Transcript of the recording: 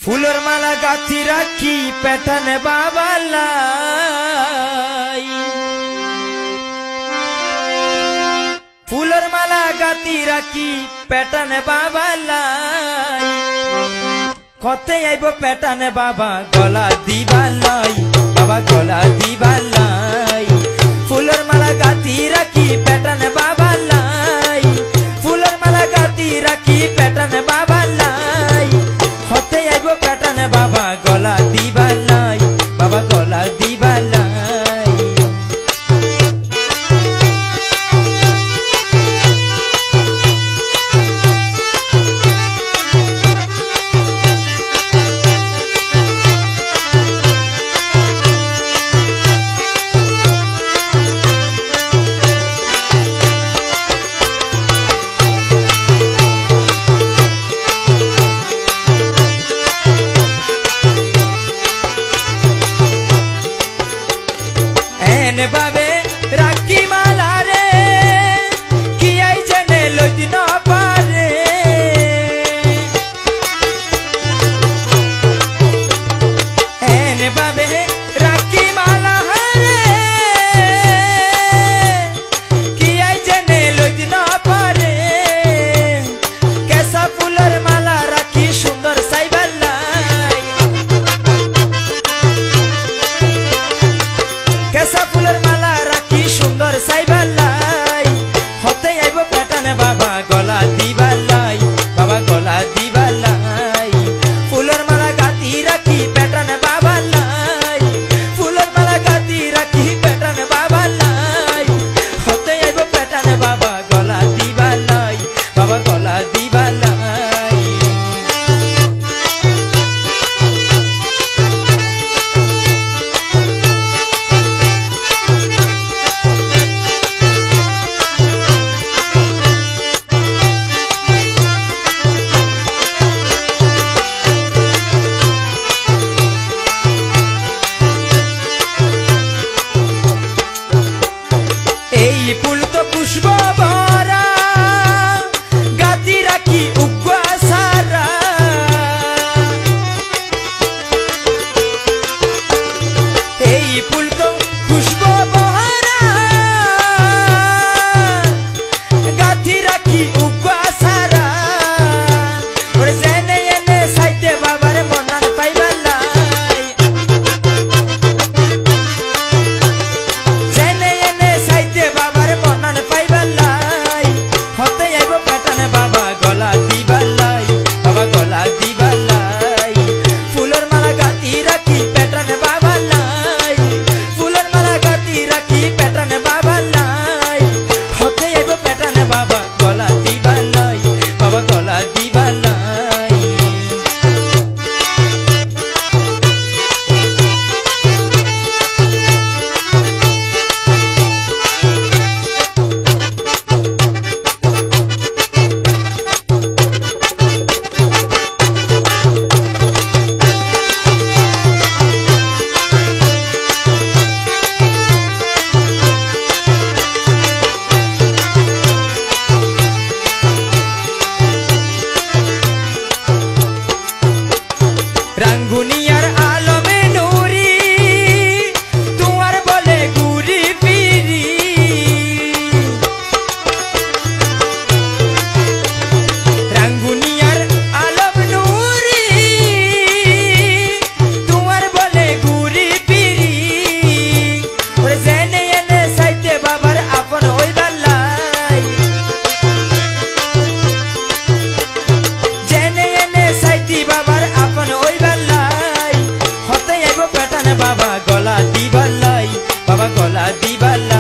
ফুলের মালা গাঁথি রাখি পেটানে বাবা লাই, ফুলের মালা গাঁথি রাখি পেটানে বাবা লাই, কতে আইব পেটানে বাবা গলা দিবা লাই, বাবা গলা দিবা লাই। ফুলের মালা গাঁথি রাখি পেটানে বাবা লাই, ফুলের মালা গাঁথি রাখি পেটানে বাবা লাই, কতে আইব পেটানে বাবা গলা দিবা লাই, বাবা গলা দিবা লাই। বাবে রাখি মালা রে কি আই জানে লইতে না পারে, এনে বাবে রাখি মালা রে কি আই জানে লইতে না পারে, কেসা ফুলের মালা রাখি সুন্দর সাইবাল্লাই, কেসা ফুলের মালা রাখি সুন্দর সাইবাল্লাই, হতে আইব পেটানে বাবা গলা দিবাল্লাই, বাবা গলা দিবাল্লাই। ফুলের মালা গাঁথি রাখি পেটানে বাবা লাই, ফুলের মালা গাঁথি রাখি পেটানে বাবা লাই, হতে আইব পেটানে বাবা গলা দিবাল্লাই, বাবা গলা দিবাল্লাই। এই ফুল তো পুষ্প ভরা গাঁথি রাখি উগুয়া সারা, এই ফুল তো পুষ্প ভরা গাঁথি রাখি উগুয়া সারা, ওরে জেনে এনে সাইতে বাবার মনান পাইবাল্লাই, জেনে এনে সাইতে বাবার মনান পাইবাল্লাই, হতে আইব পেটানে বাবা গলা দিবাল্লাই, বাবা গলা দিবাল্লাই। ফুলের মালা গাঁথি রাখি পেটানে বাবা লাই, ফুলের মালা গাঁথি রাখি পেটানে বাবা লাই, হতে আইব পেটানে বাবা গলা দিবাল্লাই, বাবা গলা দিবাল্লাই। রাঙ্গুনিয়ার আলমে নুরি তোমার বলে গুরি পিরি, রাঙ্গুনিয়ার আলম নুরি তোমার বলে গুরি পিরি, ওরে জেনে এনে সাইতে বাবার আপন হইবাল্লাই, জেনে এনে সাইতি বাবার আপন হইবাল্লাই, হতে আইব পেটানে বাবা গলা দিবাল্লাই, বাবা গলা দিবাল্লাই।